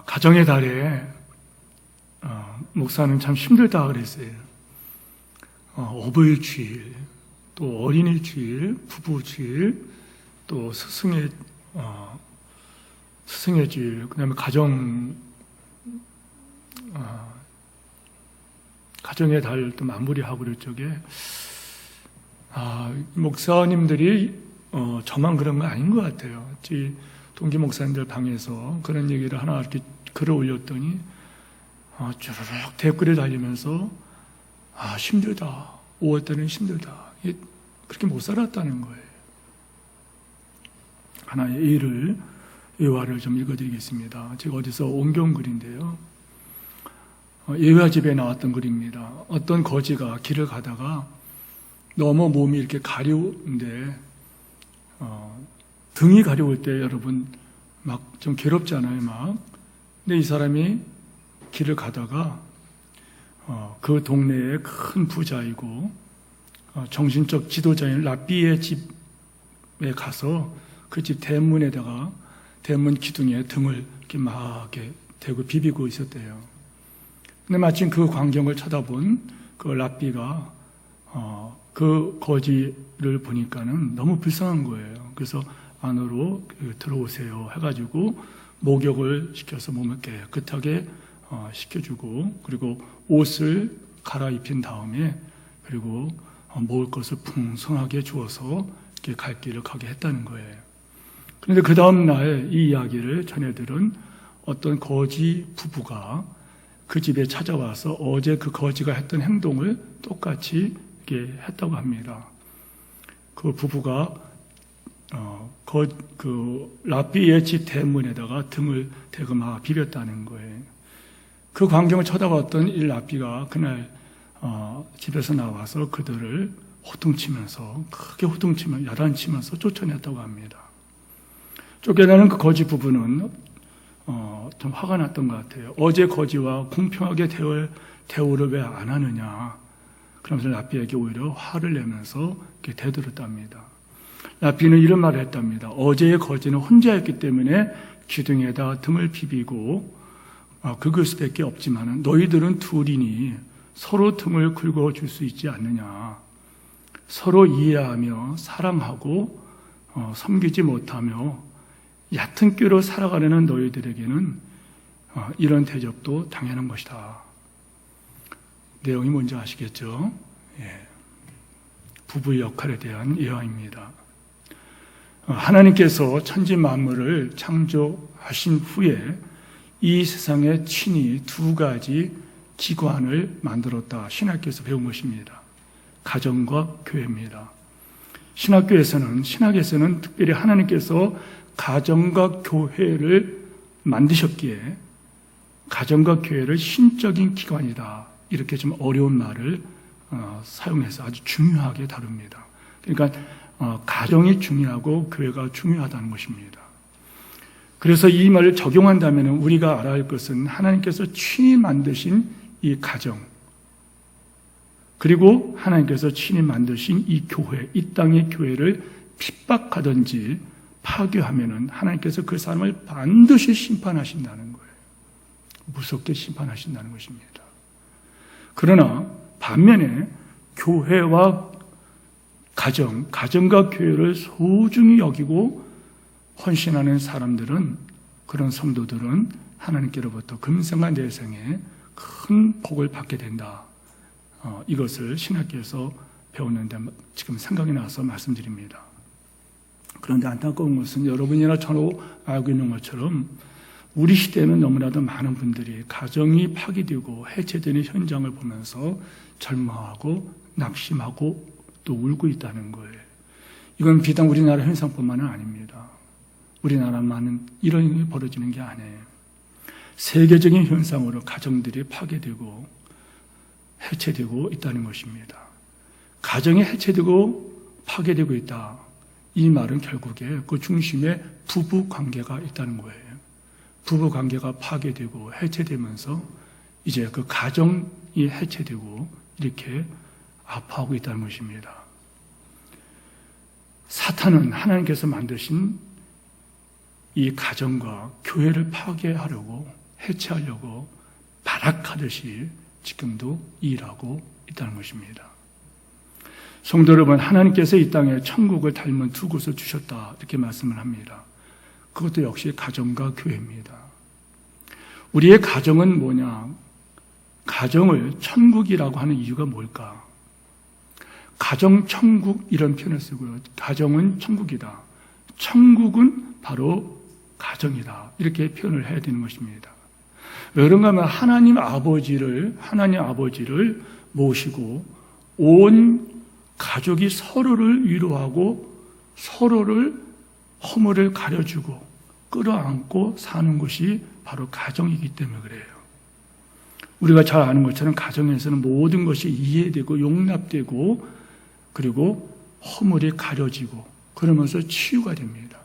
가정의 달에 목사는 참 힘들다 그랬어요. 어버이 주일, 또 어린이 주일, 부부 주일, 또 스승의 주일, 그다음에 가정의 달도 마무리하고 그럴 적에 목사님들이 저만 그런 거 아닌 것 같아요. 동기 목사님들 방에서 그런 얘기를 하나 이렇게 글을 올렸더니 쭈르륵 댓글에 달리면서 힘들다. 5월달은 힘들다. 그렇게 못 살았다는 거예요. 하나의 예화를 좀 읽어드리겠습니다. 제가 어디서 옮겨온 글인데요. 예화집에 나왔던 글입니다. 어떤 거지가 길을 가다가 너무 몸이 이렇게 가려운데 등이 가려울 때 여러분 막 좀 괴롭잖아요. 근데 이 사람이 길을 가다가 그 동네에 큰 부자이고 정신적 지도자인 랍비의 집에 가서 그 집 대문에다가 대문 기둥에 등을 이렇게 막 이렇게 대고 비비고 있었대요. 근데 마침 그 광경을 쳐다본 그 랍비가 그 거지를 보니까는 너무 불쌍한 거예요. 그래서 안으로 들어오세요 해가지고 목욕을 시켜서 몸을 깨끗하게 시켜주고 그리고 옷을 갈아입힌 다음에 그리고 먹을 것을 풍성하게 주어서 이렇게 갈 길을 가게 했다는 거예요. 그런데 그 다음 날 이 이야기를 전해들은 어떤 거지 부부가 그 집에 찾아와서 어제 그 거지가 했던 행동을 똑같이 이렇게 했다고 합니다. 그 부부가 그 랍비의 집 대문에다가 등을 대고 막 비볐다는 거예요. 그 광경을 쳐다봤던 이 랍비가 그날 집에서 나와서 그들을 호통치면서 크게 야단치면서 쫓아냈다고 합니다. 쫓겨나는 그 거지 부부는 좀 화가 났던 것 같아요. 어제 거지와 공평하게 대우를 왜 안 하느냐. 그러면서 랍비에게 오히려 화를 내면서 이렇게 대들었답니다. 랍비는 이런 말을 했답니다. 어제의 거지는 혼자였기 때문에 기둥에다 등을 비비고 긁을 수밖에 없지만 너희들은 둘이니 서로 등을 긁어줄 수 있지 않느냐. 서로 이해하며 사랑하고 섬기지 못하며 얕은 꾀로 살아가려는 너희들에게는 이런 대접도 당연한 것이다. 내용이 뭔지 아시겠죠? 예. 부부의 역할에 대한 예화입니다. 하나님께서 천지 만물을 창조하신 후에 이 세상에 친히 두 가지 기관을 만들었다. 신학교에서 배운 것입니다. 가정과 교회입니다. 신학에서는 특별히 하나님께서 가정과 교회를 만드셨기에 가정과 교회를 신적인 기관이다. 이렇게 좀 어려운 말을 사용해서 아주 중요하게 다룹니다. 그러니까 가정이 중요하고 교회가 중요하다는 것입니다. 그래서 이 말을 적용한다면 우리가 알아야 할 것은 하나님께서 친히 만드신 이 가정 그리고 하나님께서 친히 만드신 이 교회, 이 땅의 교회를 핍박하든지 파괴하면 하나님께서 그 사람을 반드시 심판하신다는 거예요. 무섭게 심판하신다는 것입니다. 그러나 반면에 교회와 가정과 교회를 소중히 여기고 헌신하는 사람들은 그런 성도들은 하나님께로부터 금생과 내생에 큰 복을 받게 된다. 이것을 신학교에서 배웠는데 지금 생각이 나서 말씀드립니다. 그런데 안타까운 것은 여러분이나 저도 알고 있는 것처럼 우리 시대에는 너무나도 많은 분들이 가정이 파괴되고 해체되는 현장을 보면서 절망하고 낙심하고 또 울고 있다는 거예요. 이건 비단 우리나라 현상뿐만은 아닙니다. 우리나라만은 이런 일이 벌어지는 게 아니에요. 세계적인 현상으로 가정들이 파괴되고 해체되고 있다는 것입니다. 가정이 해체되고 파괴되고 있다. 이 말은 결국에 그 중심에 부부 관계가 있다는 거예요. 부부 관계가 파괴되고 해체되면서 이제 그 가정이 해체되고 이렇게 아파하고 있다는 것입니다. 사탄은 하나님께서 만드신 이 가정과 교회를 파괴하려고 해체하려고 발악하듯이 지금도 일하고 있다는 것입니다. 성도 여러분, 하나님께서 이 땅에 천국을 닮은 두 곳을 주셨다 이렇게 말씀을 합니다. 그것도 역시 가정과 교회입니다. 우리의 가정은 뭐냐? 가정을 천국이라고 하는 이유가 뭘까? 가정, 천국 이런 표현을 쓰고요. 가정은 천국이다. 천국은 바로 가정이다. 이렇게 표현을 해야 되는 것입니다. 왜 그런가 하면 하나님 아버지를 모시고 온 가족이 서로를 위로하고 서로를 허물을 가려주고 끌어안고 사는 것이 바로 가정이기 때문에 그래요. 우리가 잘 아는 것처럼 가정에서는 모든 것이 이해되고 용납되고 그리고 허물이 가려지고 그러면서 치유가 됩니다.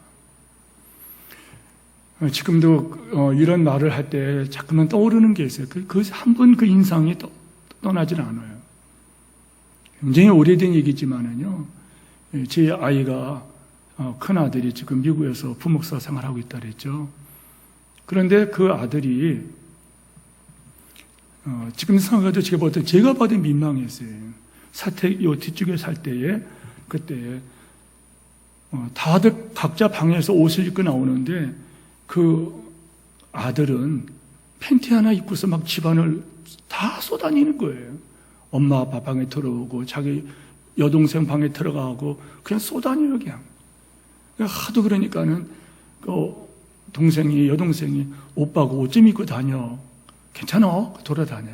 지금도 이런 말을 할 때 자꾸만 떠오르는 게 있어요. 한 번 그 인상이 떠나질 않아요. 굉장히 오래된 얘기지만은요, 제 아이가 큰 아들이 지금 미국에서 부목사 생활하고 있다 그랬죠. 그런데 그 아들이 지금 생각해도 제가 봐도 민망했어요. 사택 요 뒤쪽에 살 때에 그때 다들 각자 방에서 옷을 입고 나오는데 그 아들은 팬티 하나 입고서 막 집안을 다 쏘다니는 거예요. 엄마 아빠 방에 들어오고 자기 여동생 방에 들어가고 그냥 쏘다니는 그냥. 하도 그러니까는 여동생이 오빠가 옷 좀 입고 다녀. 괜찮아? 돌아다녀.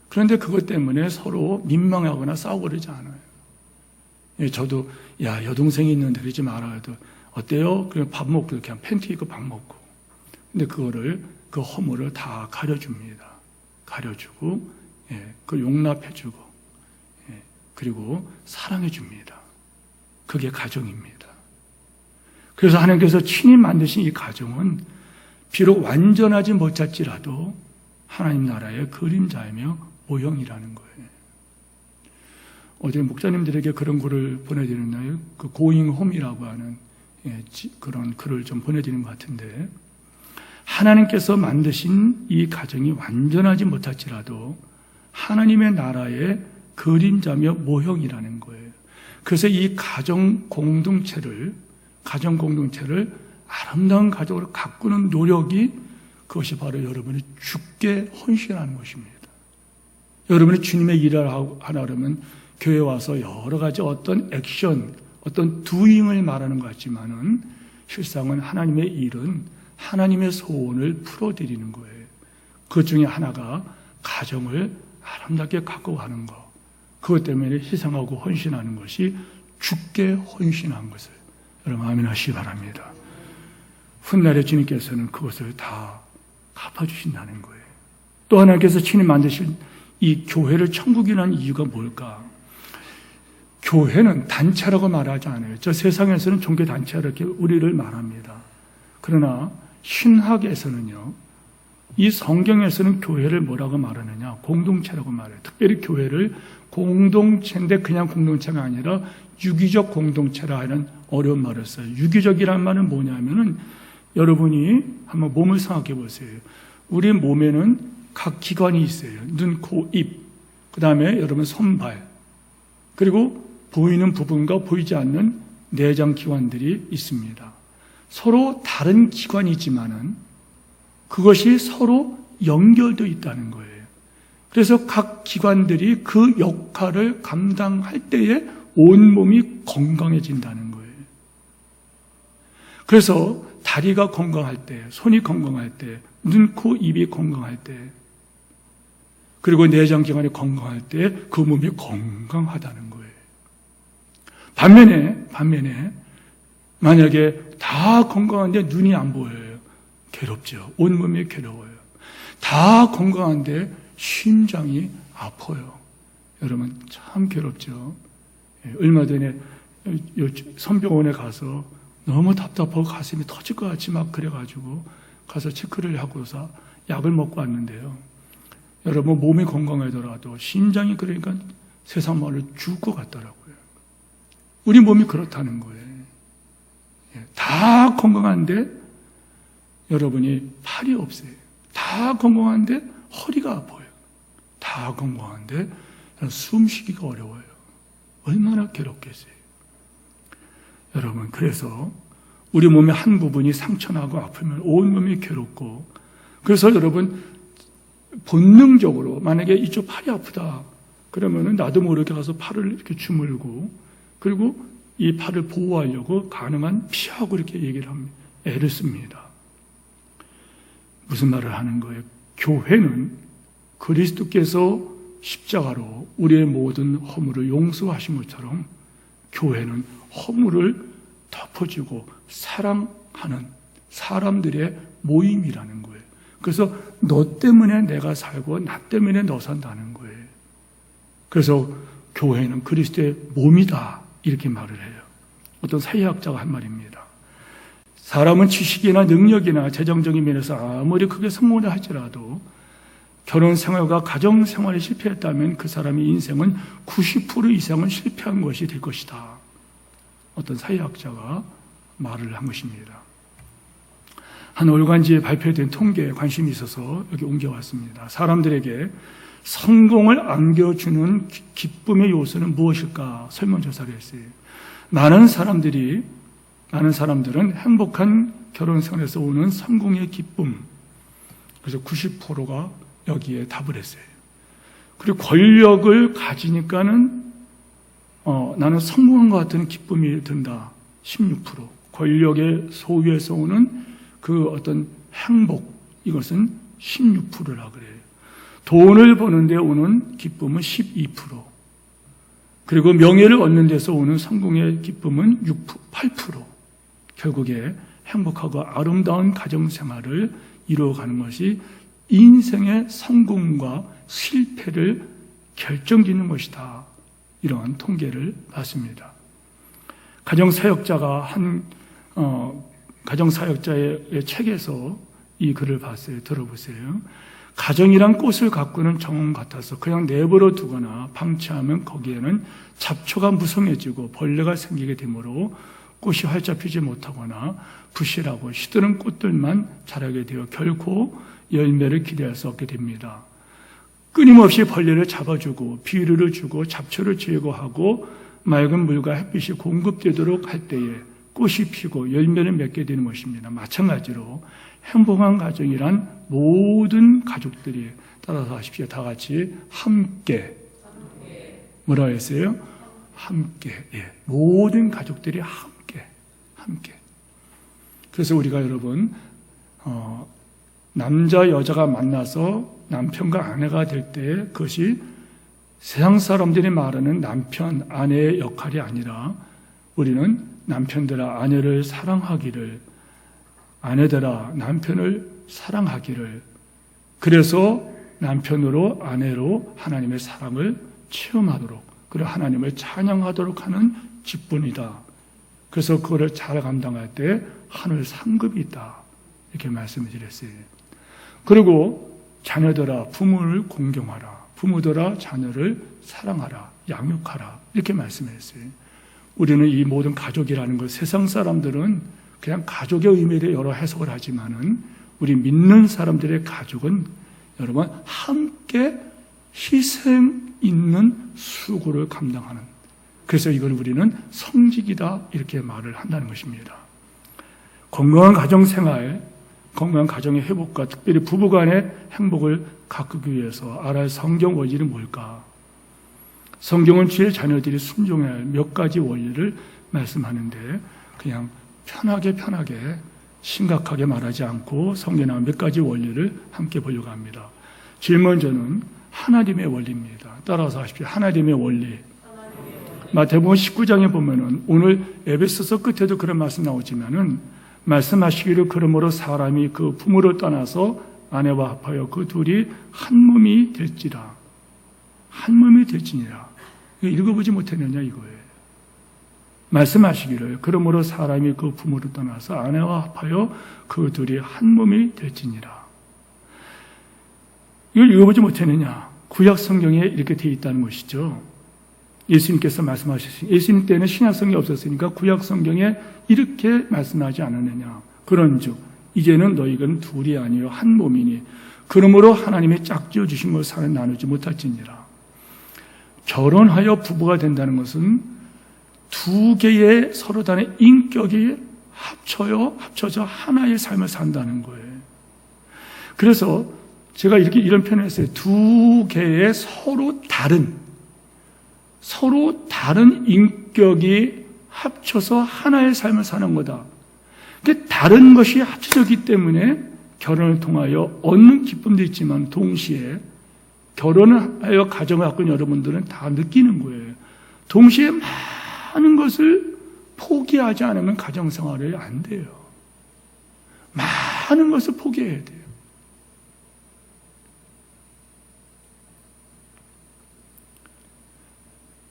그런데 그것 때문에 서로 민망하거나 싸우고 그러지 않아요. 저도 여동생이 있는데 그러지 말아요. 어때요? 그냥 밥 먹고 그냥 팬티 입고 밥 먹고. 근데 그 허물을 다 가려줍니다. 가려주고, 그걸 용납해주고, 그리고 사랑해줍니다. 그게 가정입니다. 그래서 하나님께서 친히 만드신 이 가정은 비록 완전하지 못할지라도 하나님 나라의 그림자이며 모형이라는 거예요. 어제 목사님들에게 그런 글을 보내드렸나요? 그 고잉 홈이라고 하는 그런 글을 좀 보내드린 것 같은데, 하나님께서 만드신 이 가정이 완전하지 못할지라도 하나님의 나라의 그림자며 모형이라는 거예요. 그래서 이 가정 공동체를 아름다운 가족으로 가꾸는 노력이 그것이 바로 여러분이 주께 헌신하는 것입니다. 여러분이 주님의 일을 하나 그러면 교회 와서 여러 가지 어떤 액션, 어떤 두잉을 말하는 것 같지만은 실상은 하나님의 일은 하나님의 소원을 풀어드리는 거예요. 그 중에 하나가 가정을 아름답게 갖고 가는 것. 그것 때문에 희생하고 헌신하는 것이 주께 헌신한 것을 여러분 아멘 하시기 바랍니다. 훗날에 주님께서는 그것을 다 갚아주신다는 거예요. 또 하나님께서 친히 만드신 이 교회를 천국이라는 이유가 뭘까? 교회는 단체라고 말하지 않아요. 저 세상에서는 종교단체 이렇게 우리를 말합니다. 그러나 신학에서는요, 이 성경에서는 교회를 뭐라고 말하느냐? 공동체라고 말해요. 특별히 교회를 공동체인데 그냥 공동체가 아니라 유기적 공동체라 하는 어려운 말을 써요. 유기적이라는 말은 뭐냐면은 여러분이 한번 몸을 생각해 보세요. 우리 몸에는 각 기관이 있어요. 눈, 코, 입. 그 다음에 여러분 손발. 그리고 보이는 부분과 보이지 않는 내장 기관들이 있습니다. 서로 다른 기관이지만은 그것이 서로 연결되어 있다는 거예요. 그래서 각 기관들이 그 역할을 감당할 때에 온몸이 건강해진다는 거예요. 그래서 다리가 건강할 때, 손이 건강할 때, 눈, 코, 입이 건강할 때, 그리고 내장기관이 건강할 때 그 몸이 건강하다는 거예요. 반면에 만약에 다 건강한데 눈이 안 보여요. 괴롭죠. 온몸이 괴로워요. 다 건강한데 심장이 아파요. 여러분 참 괴롭죠. 얼마 전에 선병원에 가서 너무 답답하고 가슴이 터질 것 같이 막 그래가지고 가서 체크를 하고서 약을 먹고 왔는데요. 여러분 몸이 건강하더라도 심장이 그러니까 세상 말로 죽을 것 같더라고요. 우리 몸이 그렇다는 거예요. 다 건강한데 여러분이 팔이 없어요. 다 다 건강한데 허리가 아파요. 다 건강한데 숨쉬기가 어려워요. 얼마나 괴롭겠어요. 여러분, 그래서 우리 몸의 한 부분이 상처나고 아프면 온 몸이 괴롭고, 그래서 여러분 본능적으로 만약에 이쪽 팔이 아프다 그러면은 나도 모르게 가서 팔을 이렇게 주물고, 그리고 이 팔을 보호하려고 가능한 피하고 이렇게 얘기를 합니다. 애를 씁니다. 무슨 말을 하는 거예요? 교회는 그리스도께서 십자가로 우리의 모든 허물을 용서하신 것처럼 교회는 허물을 덮어주고 사랑하는 사람들의 모임이라는 거예요. 그래서 너 때문에 내가 살고 나 때문에 너 산다는 거예요. 그래서 교회는 그리스도의 몸이다 이렇게 말을 해요. 어떤 사회학자가 한 말입니다. 사람은 지식이나 능력이나 재정적인 면에서 아무리 크게 성공을 할지라도 결혼 생활과 가정 생활에 실패했다면 그 사람의 인생은 90% 이상은 실패한 것이 될 것이다. 어떤 사회학자가 말을 한 것입니다. 한 월간지에 발표된 통계에 관심이 있어서 여기 옮겨왔습니다. 사람들에게 성공을 안겨주는 기쁨의 요소는 무엇일까? 설문조사를 했어요. 많은 사람들은 행복한 결혼 생활에서 오는 성공의 기쁨, 그래서 90%가 여기에 답을 했어요. 그리고 권력을 가지니까는 나는 성공한 것 같은 기쁨이 든다. 16%. 권력의 소유에서 오는 그 어떤 행복, 이것은 16%라 그래요. 돈을 버는 데 오는 기쁨은 12%. 그리고 명예를 얻는 데서 오는 성공의 기쁨은 8%. 결국에 행복하고 아름다운 가정생활을 이루어가는 것이 인생의 성공과 실패를 결정짓는 것이다. 이러한 통계를 봤습니다. 가정사역자가 가정사역자의 책에서 이 글을 봤어요. 들어보세요. 가정이란 꽃을 가꾸는 정원 같아서 그냥 내버려 두거나 방치하면 거기에는 잡초가 무성해지고 벌레가 생기게 되므로 꽃이 활짝 피지 못하거나 부실하고 시드는 꽃들만 자라게 되어 결코 열매를 기대할 수 없게 됩니다. 끊임없이 벌레를 잡아주고 비료를 주고 잡초를 제거하고 맑은 물과 햇빛이 공급되도록 할 때에 꽃이 피고 열매를 맺게 되는 것입니다. 마찬가지로 행복한 가정이란 모든 가족들이, 따라서 하십시오. 다 같이 함께. 뭐라고 했어요? 함께. 예. 모든 가족들이 함께. 그래서 우리가 여러분 남자 여자가 만나서 남편과 아내가 될 때 그것이 세상 사람들이 말하는 남편 아내의 역할이 아니라 우리는 남편들아 아내를 사랑하기를, 아내들아 남편을 사랑하기를, 그래서 남편으로 아내로 하나님의 사랑을 체험하도록, 그리고 하나님을 찬양하도록 하는 직분이다. 그래서 그거를 잘 감당할 때 하늘 상급이 있다. 이렇게 말씀을 드렸어요. 그리고 자녀들아 부모를 공경하라. 부모들아 자녀를 사랑하라. 양육하라. 이렇게 말씀했어요. 우리는 이 모든 가족이라는 것, 세상 사람들은 그냥 가족의 의미에 대해 여러 해석을 하지만은 우리 믿는 사람들의 가족은 여러분 함께 희생 있는 수고를 감당하는, 그래서 이걸 우리는 성직이다 이렇게 말을 한다는 것입니다. 건강한 가정생활, 건강한 가정의 회복과 특별히 부부간의 행복을 가꾸기 위해서 알아야 할 성경 원리는 뭘까? 성경은 주의 자녀들이 순종해야 할 몇 가지 원리를 말씀하는데 그냥 편하게 심각하게 말하지 않고 성경에 나온 몇 가지 원리를 함께 보려고 합니다. 제일 먼저는 하나님의 원리입니다. 따라서 하십시오. 하나님의 원리. 마태복음 19장에 보면은 오늘 에베소서 끝에도 그런 말씀 나오지만은 말씀하시기를 그러므로 사람이 그 부모를 떠나서 아내와 합하여 그 둘이 한 몸이 될지라. 한 몸이 될지니라. 읽어보지 못했느냐 이거예요. 말씀하시기를 그러므로 사람이 그 부모를 떠나서 아내와 합하여 그 둘이 한 몸이 될지니라. 이걸 읽어보지 못했느냐. 구약 성경에 이렇게 되어 있다는 것이죠. 예수님께서 말씀하셨으니, 예수님 때는 신약성이 없었으니까 구약 성경에 이렇게 말씀하지 않았느냐. 그런즉 이제는 너희는 둘이 아니요 한 몸이니 그러므로 하나님의 짝지어 주신 것을 나누지 못할지니라. 결혼하여 부부가 된다는 것은 두 개의 서로 다른 인격이 합쳐져 하나의 삶을 산다는 거예요. 그래서 제가 이런 표현을 했어요. 두 개의 서로 다른 인격이 합쳐서 하나의 삶을 사는 거다. 근데 다른 것이 합쳐졌기 때문에 결혼을 통하여 얻는 기쁨도 있지만 동시에 결혼을 하여 가정을 갖고 있는 여러분들은 다 느끼는 거예요. 동시에 많은 것을 포기하지 않으면 가정생활이 안 돼요. 많은 것을 포기해야 돼요.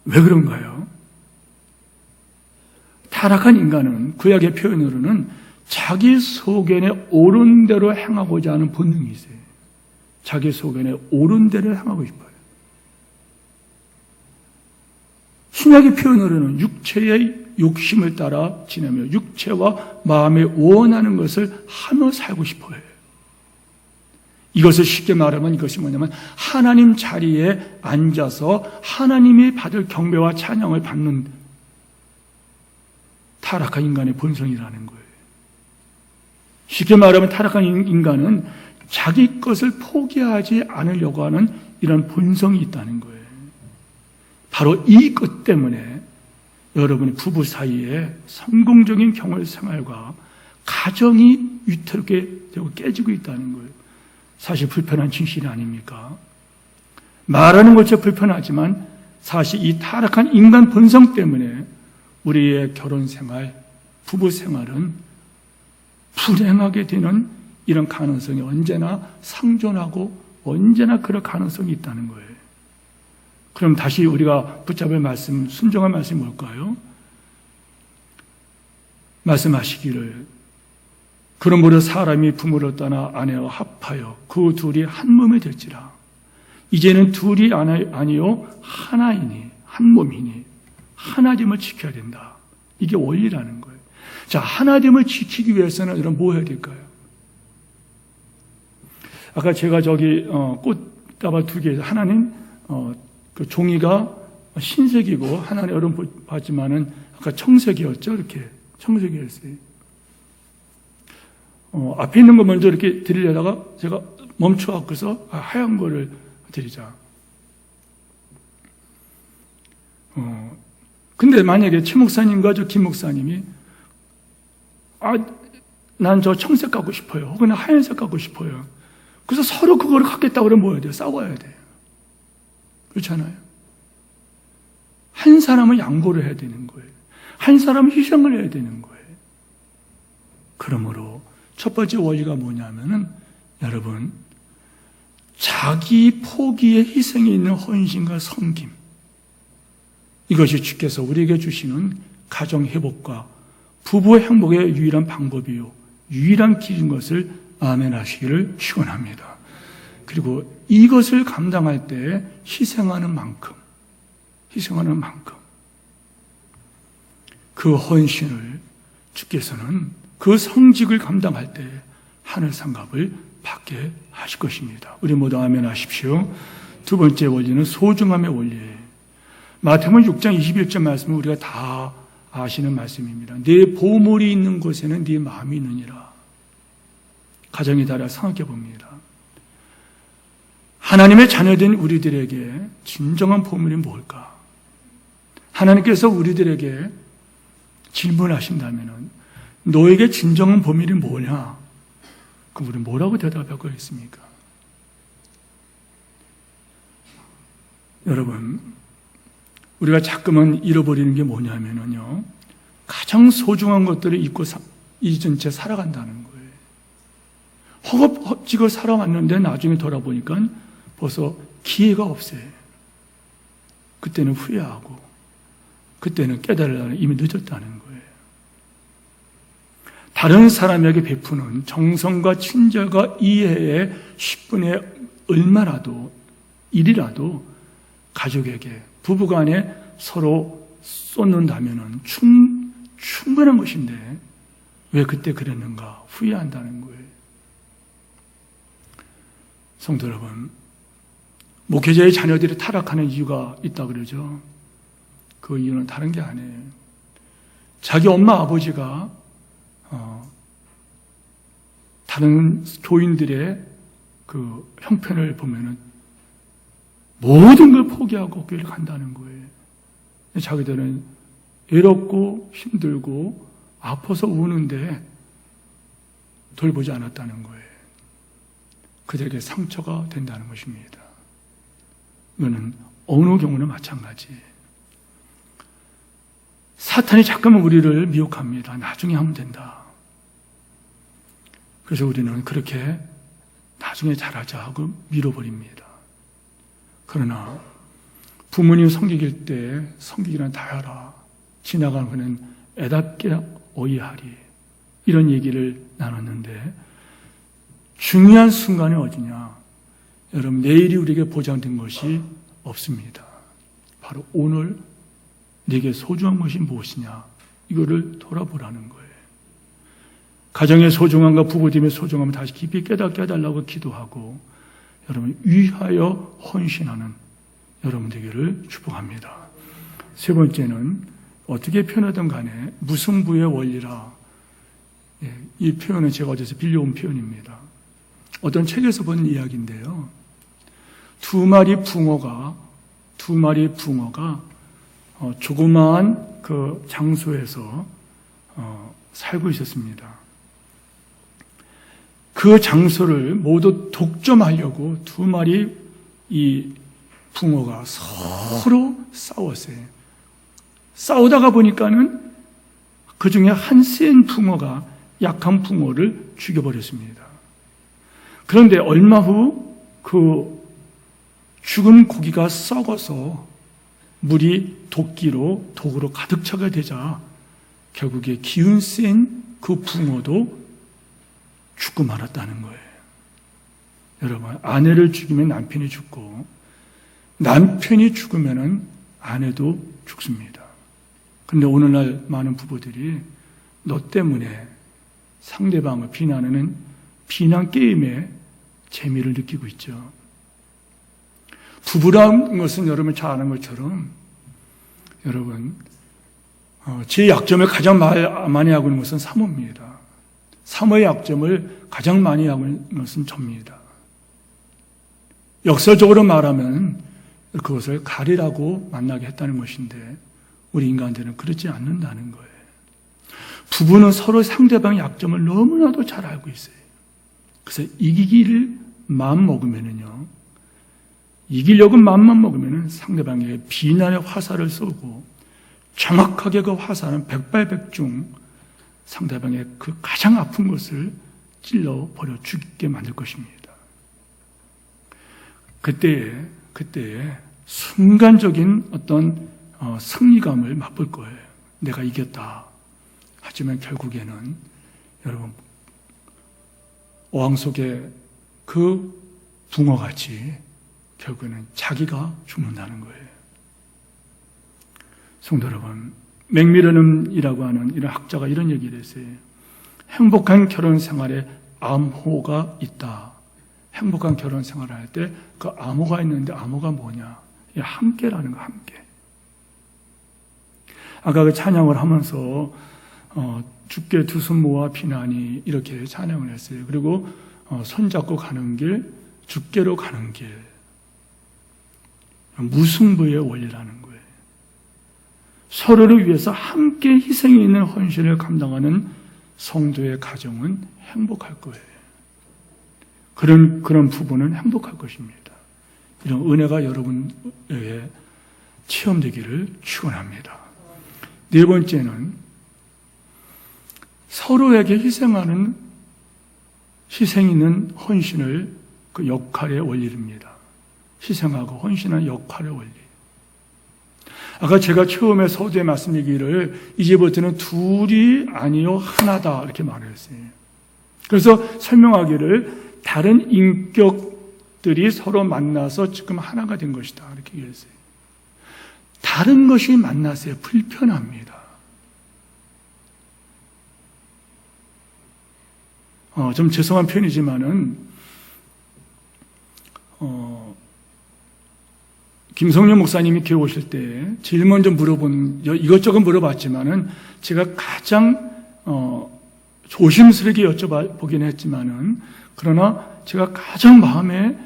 왜 그런가요? 타락한 인간은 구약의 표현으로는 자기 소견에 옳은 대로 행하고자 하는 본능이 있어요. 자기 소견에 옳은 대로 행하고 싶어요. 신약의 표현으로는 육체의 욕심을 따라 지내며 육체와 마음에 원하는 것을 하며 살고 싶어요. 이것을 쉽게 말하면 이것이 뭐냐면 하나님 자리에 앉아서 하나님이 받을 경배와 찬양을 받는 타락한 인간의 본성이라는 거예요. 쉽게 말하면 타락한 인간은 자기 것을 포기하지 않으려고 하는 이런 본성이 있다는 거예요. 바로 이 것 때문에 여러분의 부부 사이에 성공적인 경월 생활과 가정이 위태롭게 되고 깨지고 있다는 거예요. 사실 불편한 진실이 아닙니까? 말하는 것도 불편하지만 사실 이 타락한 인간 본성 때문에 우리의 결혼 생활, 부부 생활은 불행하게 되는 이런 가능성이 언제나 상존하고 언제나 그럴 가능성이 있다는 거예요. 그럼 다시 우리가 붙잡을 말씀, 순종할 말씀이 뭘까요? 말씀하시기를 그러므로 사람이 부모를 떠나 아내와 합하여 그 둘이 한 몸이 될지라. 이제는 둘이 아니요 하나이니 한 몸이니 하나됨을 지켜야 된다. 이게 원리라는 거예요. 자, 하나됨을 지키기 위해서는 여러분 뭐 해야 될까요? 아까 제가 꽃다발 두 개에서 하나는 그 종이가 흰색이고 하나는 여러분 봤지만은 아까 청색이었죠. 이렇게 청색이었어요. 앞에 있는 거 먼저 이렇게 드리려다가 제가 멈춰갖고서 하얀 거를 드리자. 근데 만약에 최 목사님과 저 김 목사님이 난 저 청색 갖고 싶어요. 혹은 하얀색 갖고 싶어요. 그래서 서로 그거를 갖겠다고 그러면 뭐 해야 돼요? 싸워야 돼요. 그렇잖아요. 한 사람은 양보를 해야 되는 거예요. 한 사람은 희생을 해야 되는 거예요. 그러므로 첫 번째 원리가 뭐냐면은 여러분 자기 포기에 희생이 있는 헌신과 섬김, 이것이 주께서 우리에게 주시는 가정 회복과 부부의 행복의 유일한 방법이요 유일한 길인 것을 아멘 하시기를 축원합니다. 그리고 이것을 감당할 때 희생하는 만큼 그 헌신을 주께서는 그 성직을 감당할 때 하늘 상급을 받게 하실 것입니다. 우리 모두 아멘 하십시오. 두 번째 원리는 소중함의 원리예요. 마태복음 6장 21절 말씀은 우리가 다 아시는 말씀입니다. 네 보물이 있는 곳에는 네 마음이 있느니라. 가정에 따라 생각해 봅니다. 하나님의 자녀된 우리들에게 진정한 보물이 뭘까? 하나님께서 우리들에게 질문하신다면 너에게 진정한 보물이 뭐냐? 그럼 우리 뭐라고 대답할 거겠습니까? 여러분, 우리가 자꾸만 잃어버리는 게 뭐냐면요, 가장 소중한 것들을 잊은 채 살아간다는 거예요. 허겁지겁 살아왔는데 나중에 돌아보니까 벌써 기회가 없어요. 그때는 후회하고 그때는 깨달으려면 이미 늦었다는 거예요. 다른 사람에게 베푸는 정성과 친절과 이해의 10분의 얼마라도 1이라도 가족에게 부부간에 서로 쏟는다면 충분한 것인데 왜 그때 그랬는가 후회한다는 거예요. 성도 여러분, 목회자의 자녀들이 타락하는 이유가 있다 그러죠. 그 이유는 다른 게 아니에요. 자기 엄마 아버지가 다른 교인들의 그 형편을 보면은 모든 걸 포기하고 교회를 간다는 거예요. 자기들은 외롭고 힘들고 아파서 우는데 돌보지 않았다는 거예요. 그들에게 상처가 된다는 것입니다. 이거는 어느 경우나 마찬가지예요. 사탄이 자꾸만 우리를 미혹합니다. 나중에 하면 된다. 그래서 우리는 그렇게 나중에 잘하자 하고 밀어버립니다. 그러나 부모님 섬기길 때 섬기기는 다하라. 지나가는 그는 애답게 어이하리. 이런 얘기를 나눴는데 중요한 순간이 어디냐? 여러분, 내일이 우리에게 보장된 것이 없습니다. 바로 오늘 내게 소중한 것이 무엇이냐? 이거를 돌아보라는 거예요. 가정의 소중함과 부부팀의 소중함을 다시 깊이 깨닫게 해달라고 기도하고 여러분 위하여 헌신하는 여러분 되기를 축복합니다. 세 번째는 어떻게 표현하든 간에 무승부의 원리라. 이 표현은 제가 어디서 빌려온 표현입니다. 어떤 책에서 본 이야기인데요. 두 마리 붕어가 조그마한 그 장소에서 살고 있었습니다. 그 장소를 모두 독점하려고 두 마리 이 붕어가 서로 싸웠어요. 싸우다가 보니까는 그 중에 한 센 붕어가 약한 붕어를 죽여버렸습니다. 그런데 얼마 후 그 죽은 고기가 썩어서 물이 독으로 가득 차게 되자 결국에 기운 센 그 붕어도 죽고 말았다는 거예요. 여러분, 아내를 죽이면 남편이 죽고 남편이 죽으면 아내도 죽습니다. 그런데 오늘날 많은 부부들이 너 때문에 상대방을 비난하는 비난 게임에 재미를 느끼고 있죠. 부부라는 것은 여러분 잘 아는 것처럼 여러분 제 약점을 가장 많이 하고 있는 것은 사모입니다. 사모의 약점을 가장 많이 하고 있는 것은 접니다. 역설적으로 말하면 그것을 가리라고 만나게 했다는 것인데 우리 인간들은 그렇지 않는다는 거예요. 부부는 서로 상대방의 약점을 너무나도 잘 알고 있어요. 그래서 이기기를 마음먹으면은요, 이기려고 마음만 먹으면은 상대방에게 비난의 화살을 쏘고 정확하게 그 화살은 백발백중 상대방의 그 가장 아픈 것을 찔러 버려 죽게 만들 것입니다. 그때에 순간적인 어떤 승리감을 맛볼 거예요. 내가 이겼다. 하지만 결국에는 여러분 어항 속에 그 붕어같이 결국에는 자기가 죽는다는 거예요. 성도 여러분, 맥미런이라고 하는 이런 학자가 이런 얘기를 했어요. 행복한 결혼 생활에 암호가 있다. 행복한 결혼 생활을 할 때 그 암호가 있는데 암호가 뭐냐? 함께라는 거, 함께. 아까 그 찬양을 하면서 주께 두 손 모아 피나니 이렇게 찬양을 했어요. 그리고 손잡고 가는 길, 주께로 가는 길. 무승부의 원리라는 거예요. 서로를 위해서 함께 희생이 있는 헌신을 감당하는 성도의 가정은 행복할 거예요. 그런 부부는 행복할 것입니다. 이런 은혜가 여러분에게 체험되기를 축원합니다. 네 번째는 서로에게 희생하는 희생 있는 헌신을 그 역할의 원리입니다. 희생하고 헌신하는 역할의 원리. 아까 제가 처음에 서두에 말씀드리기를 이제부터는 둘이 아니요 하나다 이렇게 말했어요. 그래서 설명하기를 다른 인격들이 서로 만나서 지금 하나가 된 것이다 이렇게 얘기했어요. 다른 것이 만나서 불편합니다. 좀 죄송한 표현이지만은 김성년 목사님이 교회 오실 때 제일 먼저 이것저것 물어봤지만은 제가 가장 조심스럽게 여쭤보긴 했지만은 그러나 제가 가장 마음에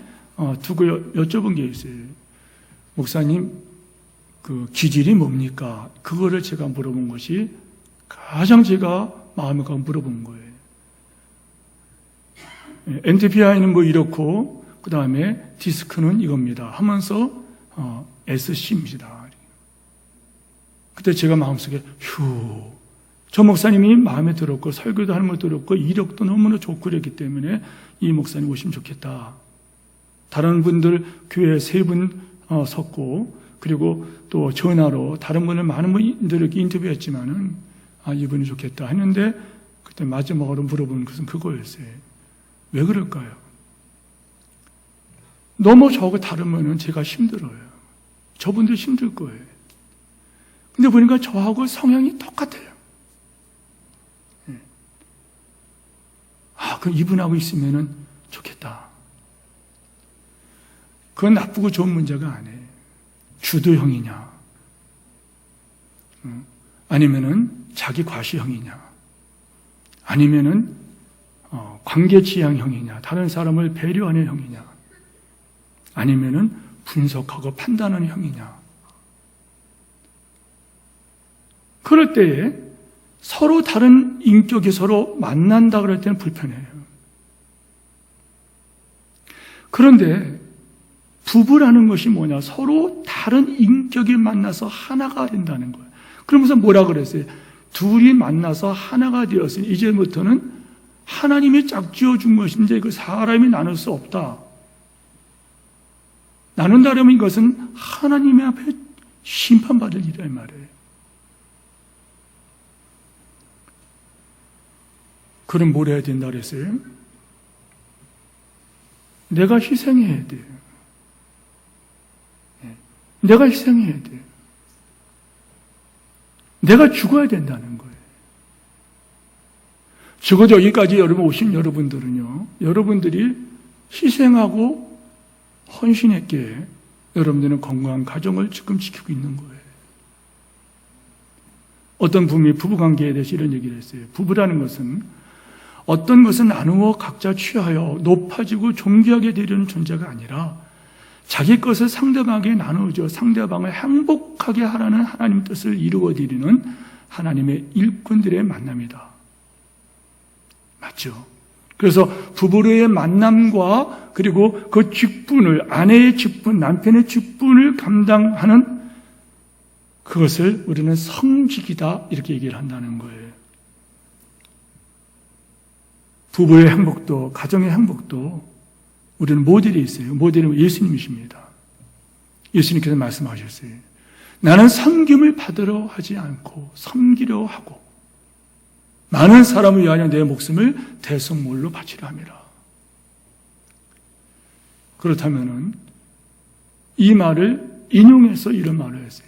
두고 여쭤본 게 있어요. 목사님, 그 기질이 뭡니까? 그거를 제가 물어본 것이 가장 제가 마음에 가고 물어본 거예요. NTPI는 뭐 이렇고 그 다음에 디스크는 이겁니다 하면서 SC입니다. 그때 제가 마음속에 저 목사님이 마음에 들었고 설교도 하는 걸 들었고 이력도 너무나 좋고 그랬기 때문에 이 목사님 오시면 좋겠다. 다른 분들 교회에 3분 섰고 그리고 또 전화로 다른 분을 많은 분들에게 인터뷰했지만은 이분이 좋겠다 했는데 그때 마지막으로 물어본 것은 그거였어요. 왜 그럴까요? 너무 저하고 다르면은 제가 힘들어요. 저분들 힘들 거예요. 근데 보니까 저하고 성향이 똑같아요. 그럼 이분하고 있으면은 좋겠다. 그건 나쁘고 좋은 문제가 아니에요. 주도형이냐, 아니면은 자기 과시형이냐, 아니면은 관계지향형이냐, 다른 사람을 배려하는 형이냐, 아니면은 분석하고 판단하는 형이냐. 그럴 때에 서로 다른 인격이 서로 만난다 그럴 때는 불편해요. 그런데 부부라는 것이 뭐냐? 서로 다른 인격이 만나서 하나가 된다는 거예요. 그러면서 뭐라 그랬어요? 둘이 만나서 하나가 되었으니 이제부터는 하나님이 짝지어 준 것인데 그 사람이 나눌 수 없다. 나눈다면 이것은 하나님의 앞에 심판받을 일이라 이 말이에요. 그럼 뭘 해야 된다 그랬어요? 내가 희생해야 돼요. 내가 희생해야 돼요. 내가 죽어야 된다는 거예요. 적어도 여기까지 여러분 오신 여러분들은요, 여러분들이 희생하고 헌신했기에 여러분들은 건강한 가정을 지금 지키고 있는 거예요. 어떤 분이 부부관계에 대해서 이런 얘기를 했어요. 부부라는 것은 어떤 것은 나누어 각자 취하여 높아지고 존귀하게 되려는 존재가 아니라 자기 것을 상대방에게 나누어줘 상대방을 행복하게 하라는 하나님 뜻을 이루어드리는 하나님의 일꾼들의 만남이다. 맞죠? 그래서 부부의 만남과 그리고 그 직분을, 아내의 직분, 남편의 직분을 감당하는 그것을 우리는 성직이다 이렇게 얘기를 한다는 거예요. 부부의 행복도, 가정의 행복도 우리는 모델이 있어요. 모델은 예수님이십니다. 예수님께서 말씀하셨어요. 나는 섬김을 받으러 하지 않고 섬기려 하고 많은 사람을 위하여 내 목숨을 대속물로 바치려 함이라. 그렇다면은 이 말을 인용해서 이런 말을 했어요.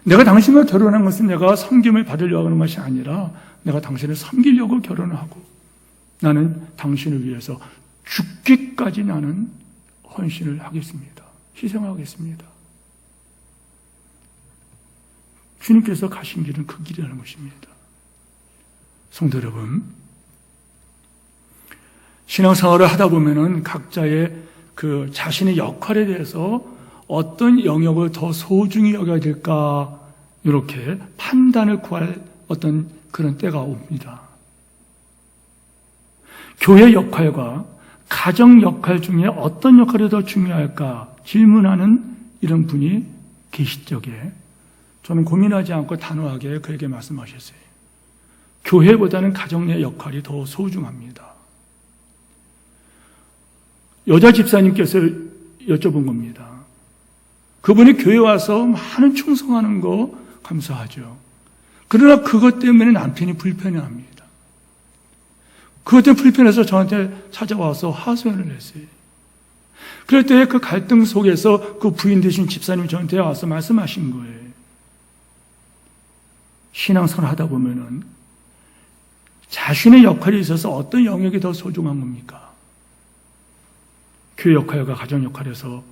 내가 당신과 결혼한 것은 내가 섬김을 받으려고 하는 것이 아니라 내가 당신을 섬기려고 결혼을 하고 나는 당신을 위해서 죽기까지 나는 헌신을 하겠습니다. 희생하겠습니다. 주님께서 가신 길은 그 길이라는 것입니다. 성도 여러분, 신앙생활을 하다 보면은 각자의 그 자신의 역할에 대해서 어떤 영역을 더 소중히 여겨야 될까 이렇게 판단을 구할 어떤 그런 때가 옵니다. 교회 역할과 가정 역할 중에 어떤 역할이 더 중요할까 질문하는 이런 분이 계실 적에 저는 고민하지 않고 단호하게 그에게 말씀하셨어요. 교회보다는 가정 내 역할이 더 소중합니다. 여자 집사님께서 여쭤본 겁니다. 그분이 교회 와서 많은 충성하는 거 감사하죠. 그러나 그것 때문에 남편이 불편해합니다. 그것 때문에 불편해서 저한테 찾아와서 하소연을 했어요. 그럴 때 그 갈등 속에서 그 부인 되신 집사님이 저한테 와서 말씀하신 거예요. 신앙생활 하다 보면은 자신의 역할이 있어서 어떤 영역이 더 소중한 겁니까? 교회 역할과 가정 역할에서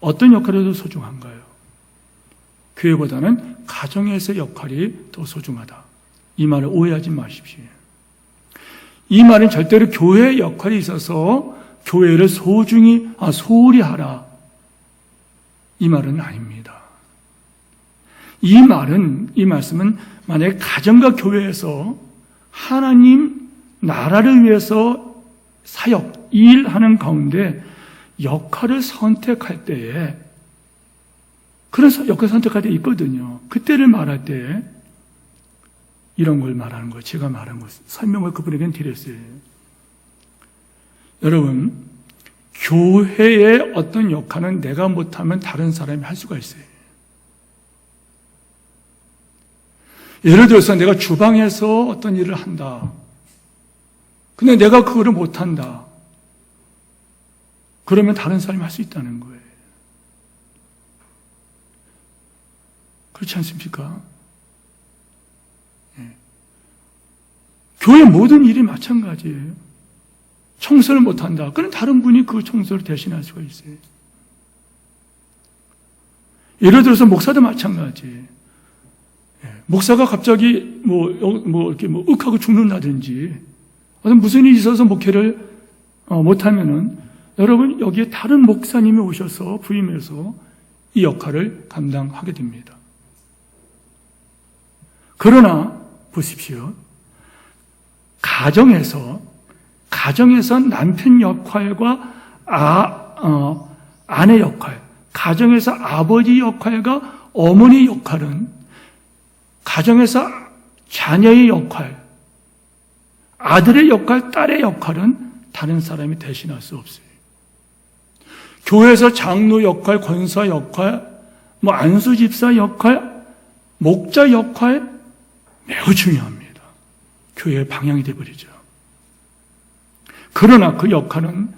어떤 역할이 더 소중한가요? 교회보다는 가정에서의 역할이 더 소중하다. 이 말을 오해하지 마십시오. 이 말은 절대로 교회의 역할이 있어서 교회를 소홀히 하라. 이 말은 아닙니다. 이 말씀은 만약에 가정과 교회에서 하나님 나라를 위해서 사역, 일하는 가운데 역할을 선택할 때에 그런 역할 선택할 때 있거든요. 그때를 말할 때 이런 걸 말하는 거예요. 제가 말한 것 설명을 그분에게는 드렸어요. 여러분, 교회의 어떤 역할은 내가 못하면 다른 사람이 할 수가 있어요. 예를 들어서 내가 주방에서 어떤 일을 한다. 근데 내가 그거를 못한다. 그러면 다른 사람이 할 수 있다는 거예요. 그렇지 않습니까? 예. 교회 모든 일이 마찬가지예요. 청소를 못한다. 그럼 다른 분이 그 청소를 대신할 수가 있어요. 예를 들어서 목사도 마찬가지예요. 목사가 갑자기 이렇게 윽하고 죽는다든지 어떤 무슨 일이 있어서 목회를 못하면은 여러분 여기에 다른 목사님이 오셔서 부임해서 이 역할을 감당하게 됩니다. 그러나 보십시오. 가정에서 남편 역할과 아내 역할, 가정에서 아버지 역할과 어머니 역할은 가정에서 자녀의 역할, 아들의 역할, 딸의 역할은 다른 사람이 대신할 수 없어요. 교회에서 장로 역할, 권사 역할, 안수 집사 역할, 목자 역할 매우 중요합니다. 교회의 방향이 되어버리죠. 그러나 그 역할은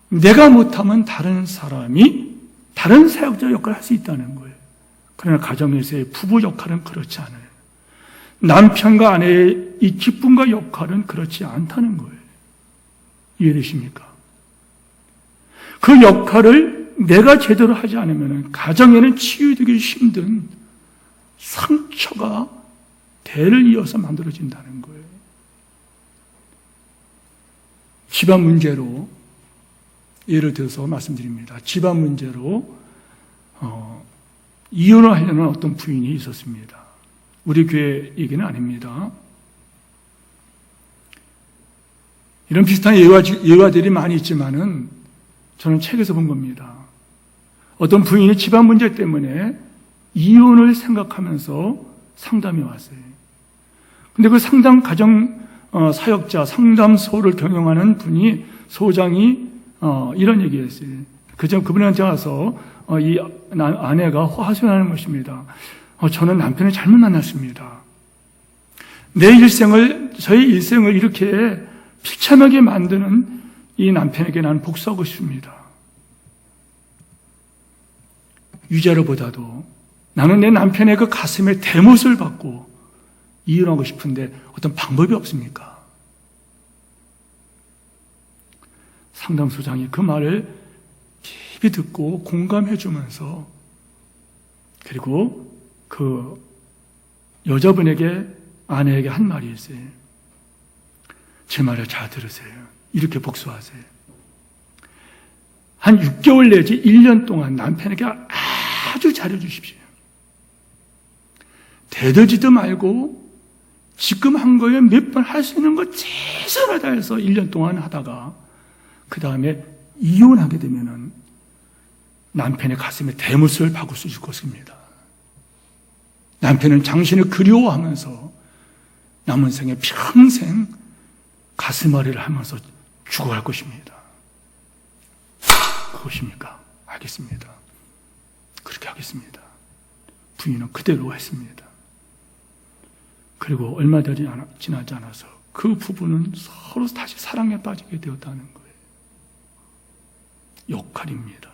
내가 못하면 다른 사람이 다른 사역자 역할을 할 수 있다는 거예요. 그러나 가정에서의 부부 역할은 그렇지 않아요. 남편과 아내의 이 기쁨과 역할은 그렇지 않다는 거예요. 이해되십니까? 그 역할을 내가 제대로 하지 않으면 가정에는 치유되기 힘든 상처가 대를 이어서 만들어진다는 거예요. 집안 문제로 예를 들어서 말씀드립니다. 집안 문제로 이혼을 하려는 어떤 부인이 있었습니다. 우리 교회 얘기는 아닙니다. 이런 비슷한 예화들이 많이 있지만은 저는 책에서 본 겁니다. 어떤 부인이 집안 문제 때문에 이혼을 생각하면서 상담이 왔어요. 근데 그 상담 가정 사역자 상담소를 경영하는 분이 소장이 이런 얘기했어요. 그분한테 와서 이 아내가 하소연하는 것입니다. 저는 남편을 잘못 만났습니다. 저의 일생을 이렇게 비참하게 만드는 이 남편에게 나는 복수하고 싶습니다. 유죄로보다도 나는 내 남편의 그 가슴에 대못을 받고 이혼하고 싶은데 어떤 방법이 없습니까? 상담소장이 그 말을 깊이 듣고 공감해 주면서 그리고 그 여자분에게 아내에게 한 말이 있어요. 제 말을 잘 들으세요. 이렇게 복수하세요. 한 6개월 내지 1년 동안 남편에게 아주 잘해주십시오. 대들지도 말고 지금 한 거에 몇 번 할 수 있는 거 최선을 다해서 1년 동안 하다가 그 다음에 이혼하게 되면은 남편의 가슴에 대못을 박을 수 있을 것입니다. 남편은 당신을 그리워하면서 남은 생에 평생 가슴앓이를 하면서 죽어갈 것입니다. 그것입니까? 알겠습니다. 그렇게 하겠습니다. 부인은 그대로 했습니다. 그리고 얼마 지나지 않아서 그 부부는 서로 다시 사랑에 빠지게 되었다는 거예요. 역할입니다.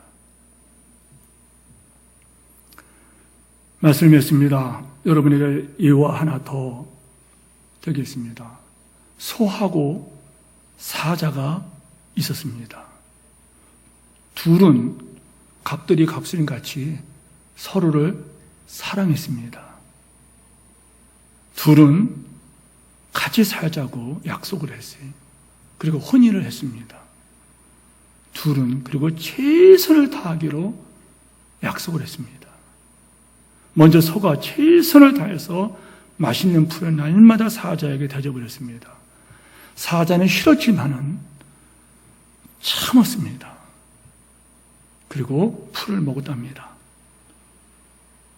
말씀했습니다. 여러분에게 예화 하나 더 드리겠습니다. 소하고 사자가 있었습니다. 둘은 갑들이 갑술인 같이 서로를 사랑했습니다. 둘은 같이 살자고 약속을 했어요. 그리고 혼인을 했습니다. 둘은 그리고 최선을 다하기로 약속을 했습니다. 먼저 소가 최선을 다해서 맛있는 풀을 날마다 사자에게 대접을 했습니다. 사자는 싫었지만은 참았습니다. 그리고 풀을 먹었답니다.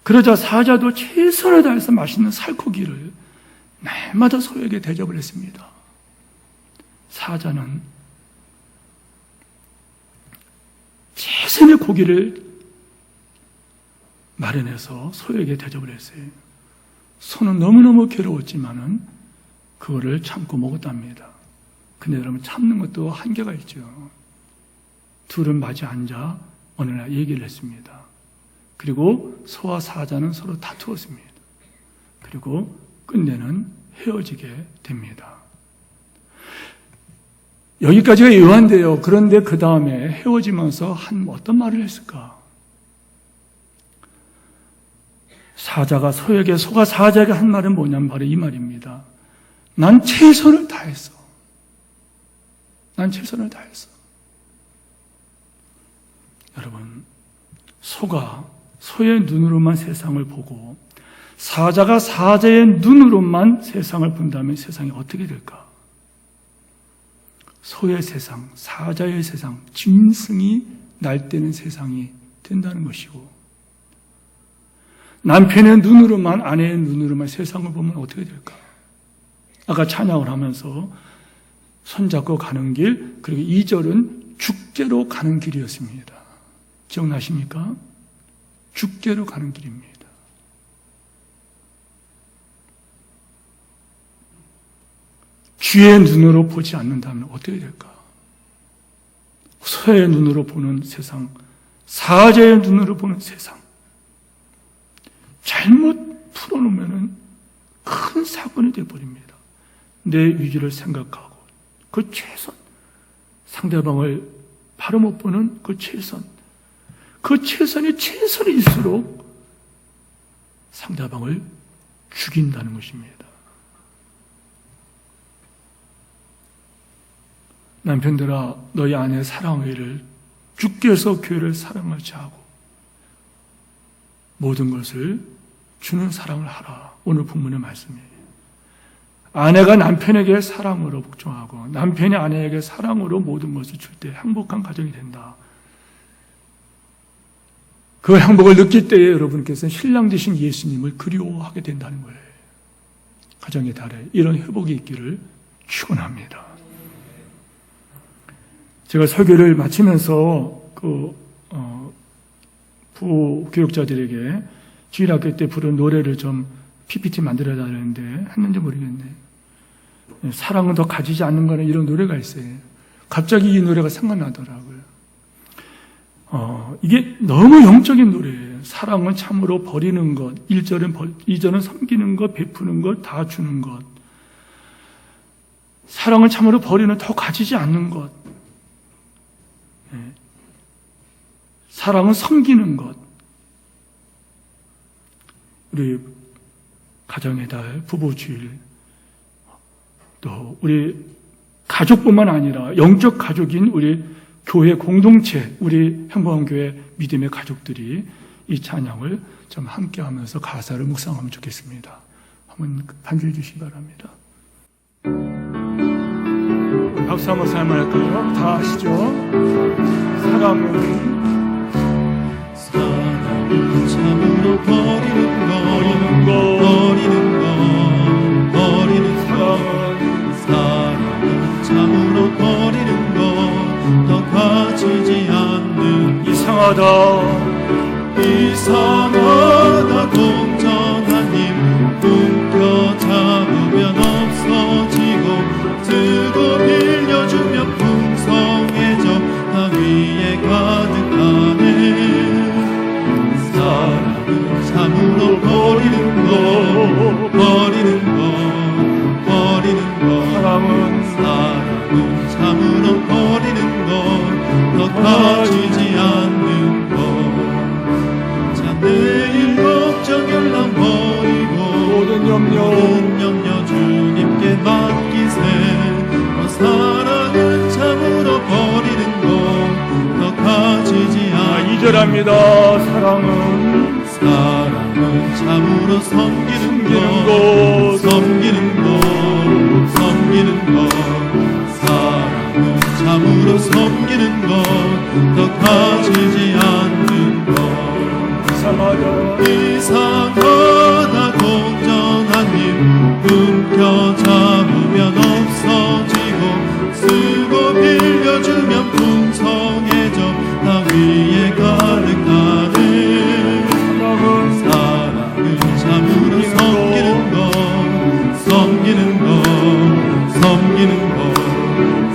그러자 사자도 최선을 다해서 맛있는 살코기를 날마다 소에게 대접을 했습니다. 사자는 최선의 고기를 마련해서 소에게 대접을 했어요. 소는 너무너무 괴로웠지만은 그거를 참고 먹었답니다. 근데 여러분, 참는 것도 한계가 있죠. 둘은 마주 앉아 어느 날 얘기를 했습니다. 그리고 소와 사자는 서로 다투었습니다. 그리고 끝내는 헤어지게 됩니다. 여기까지가 유한데요. 그런데 그 다음에 헤어지면서 어떤 말을 했을까? 소가 사자에게 한 말은 뭐냐면 바로 이 말입니다. 난 최선을 다했어. 난 최선을 다했어. 여러분, 소가 소의 눈으로만 세상을 보고 사자가 사자의 눈으로만 세상을 본다면 세상이 어떻게 될까? 소의 세상, 사자의 세상, 짐승이 날뛰는 세상이 된다는 것이고, 남편의 눈으로만, 아내의 눈으로만 세상을 보면 어떻게 될까? 아까 찬양을 하면서 손잡고 가는 길, 그리고 2절은 죽게로 가는 길이었습니다. 기억나십니까? 죽게로 가는 길입니다. 주의 눈으로 보지 않는다면 어떻게 될까? 소의 눈으로 보는 세상, 사자의 눈으로 보는 세상, 잘못 풀어놓으면 큰 사건이 되어버립니다. 내 위기를 생각하고 그 최선, 상대방을 바로 못 보는 그 최선이 최선일수록 상대방을 죽인다는 것입니다. 남편들아, 너희 아내의 사랑의를 주께 서 교회를 사랑하지 하고 모든 것을 주는 사랑을 하라. 오늘 본문의 말씀이에요. 아내가 남편에게 사랑으로 복종하고 남편이 아내에게 사랑으로 모든 것을 줄 때 행복한 가정이 된다. 그 행복을 느낄 때에 여러분께서는 신랑 되신 예수님을 그리워하게 된다는 거예요. 가정의 달에 이런 회복이 있기를 축원합니다. 제가 설교를 마치면서 부교육자들에게 주일학교 때 부른 노래를 좀 PPT 만들어야 되는데 했는지 모르겠네요. 사랑은 더 가지지 않는 거는 이런 노래가 있어요. 갑자기 이 노래가 생각나더라고요. 이게 너무 영적인 노래예요. 사랑은 참으로 버리는 것, 2절은 섬기는 것, 베푸는 것, 다 주는 것. 사랑은 참으로 버리는, 더 가지지 않는 것. 사랑은 섬기는 것. 우리 가정의 달, 부부주일, 또 우리 가족뿐만 아니라 영적 가족인 우리 교회 공동체, 우리 행복한 교회 믿음의 가족들이 이 찬양을 좀 함께 하면서 가사를 묵상하면 좋겠습니다. 한번 반주해 주시기 바랍니다. 박수 한번 할까요? 다 아시죠? 사랑은 참으로 버리는 사랑은 참으로 버리는 것, 더 가지지 않는 이상하다 공정한 힘 움켜잡으면 없어지고 쓰고 빌려주면 풍성해져 다 위에 가득하네. 사랑은 참으로 버리는 것 사랑은 참으로 버리는 것, 더 더 가지지 않는 것자 내일 걱정 연락 버리고 모든 염려 주님께 맡기세 사랑은 참으로 버리는 것더 가지지 않는 2절합니다. 사랑은 참으로 섬기는 것, 사랑은 참으로 섬기는 것더 가지지 않는 것 이상하다 동전한 힘 움켜잡으면 없어지고 쓰고 빌려주면 풍성해져 나 위에 가득하네 사랑은 참으로 섬기는 것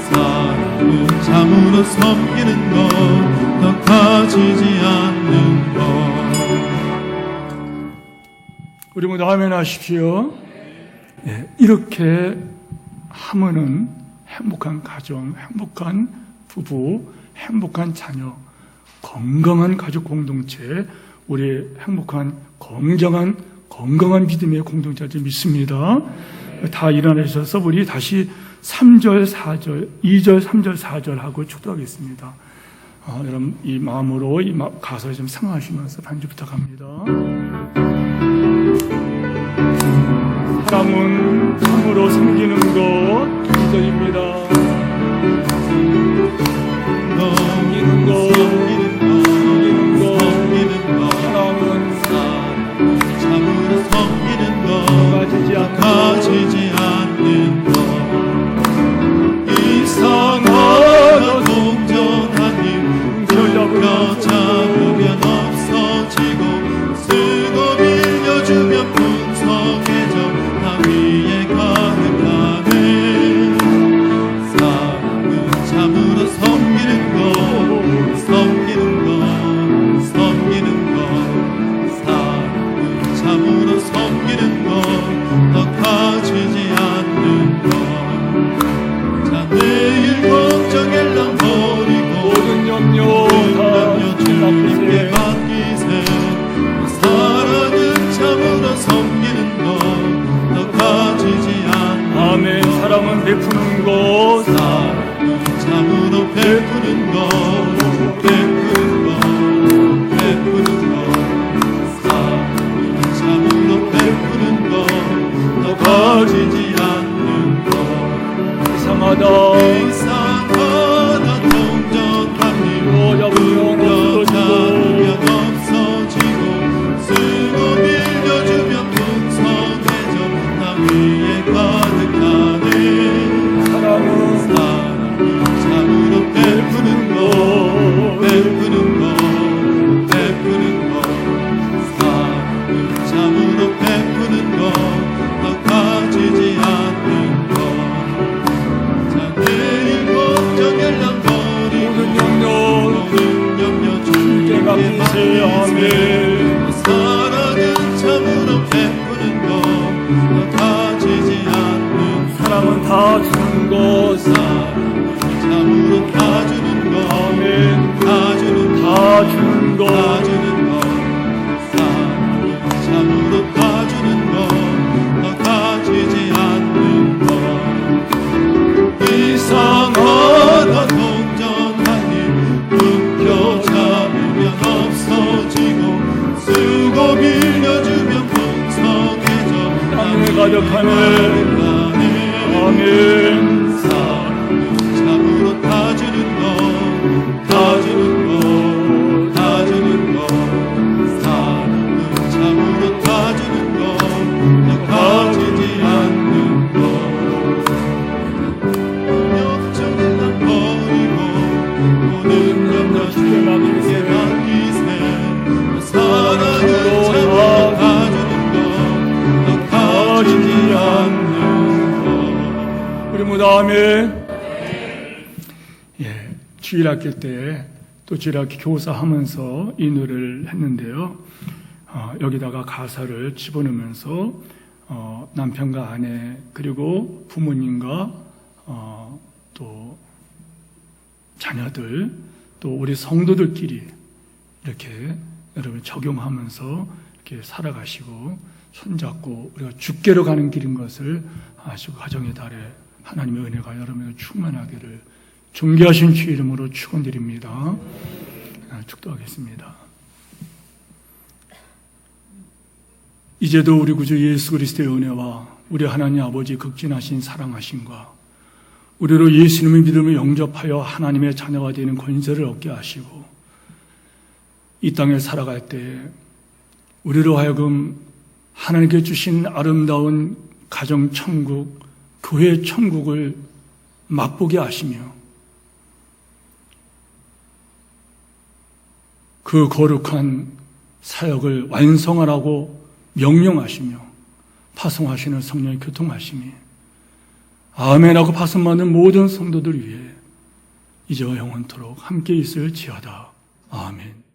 사랑은 참으로 섬기는 것더 가지지 않는 것 우리 모두 아멘 하십시오. 예, 이렇게 하면은 행복한 가정, 행복한 부부, 행복한 자녀, 건강한 가족 공동체, 우리 행복한 건강한 믿음의 공동체를 믿습니다. 다 일어나셔서 우리 다시 3절, 4절, 2절, 3절, 4절 하고 축도하겠습니다. 여러분 이 마음으로 이 가사를 좀 상하시면서 반주 부탁합니다. 사랑은 참으로 섬기는 것 2절입니다. 섬기는 것 사랑은 참으로 섬기는 것 가지지 않는 것 이상하다 동전한 힘 잡으면 없어지고 쓰고 빌려주면 풍성해져 나 위에 가득하네 사랑은 참으로 섬기는 것 사랑은 참으로 섬기는 것더 가지지 않는 것자 내일 걱정 일랑 버리고 모든 염려 주님께 맡기세 사랑은 참으로 섬기는 것더 가지지 않는 아멘. 사랑은 베푸는 것 사랑은 참으로 베푸는 것 사랑은 참으로 베푸는 것더 가지지 않는 것 이상하다 동전한 힘 잡으면 없어지고 쓰고 빌려주면 풍성해져 나 위에 가득하네 사랑은 참으로 베푸는 것 사랑은 참으로 베푸는 것더 가지지 않는 것자 내일 걱정 연락 버리고 모든 염려 주님께 맡기세 아멘 사랑은 참으로 베푸는 것더 가지지 않는 사랑은 다 주는 것 사랑은 참으로 다 주는 것 아멘. 다 주는 다 주는 것 사랑은 참으로 다 주는 것더 가지지 않는 것 이상하다 동전한 힘 움켜잡으면 없어지고 쓰고 빌려주면 풍성해져 땅에 가득하네 아멘. 사랑은 참으로 다 주는 것 사랑은 참으로 다 주는 것더 가지지 않는 것 걱정을 버리고 모든 염려 주님께 맡기세 사랑은 참으로 다 주는 것더 가지지 않는 것 우리 모두 아멘. 예, 주일학교 때 또 주일학교 교사하면서 이 노래를 했는데요. 여기다가 가사를 집어넣으면서 남편과 아내 그리고 부모님과 또 자녀들 또 우리 성도들끼리 이렇게 여러분 적용하면서 이렇게 살아가시고 손잡고 우리가 주께로 가는 길인 것을 아시고 가정의 달에 하나님의 은혜가 여러분에게 충만하기를 존귀하신 주 이름으로 축원드립니다. 축도하겠습니다. 이제도 우리 구주 예수 그리스도의 은혜와 우리 하나님 아버지 극진하신 사랑하심과 우리로 예수님의 믿음을 영접하여 하나님의 자녀가 되는 권세를 얻게 하시고 이 땅에 살아갈 때 우리로 하여금 하나님께 주신 아름다운 가정 천국, 교회 천국을 맛보게 하시며 그 거룩한 사역을 완성하라고 명령하시며 파송하시는 성령의 교통하심이 아멘하고 파송받는 모든 성도들 위해 이제와 영원토록 함께 있을지어다. 아멘.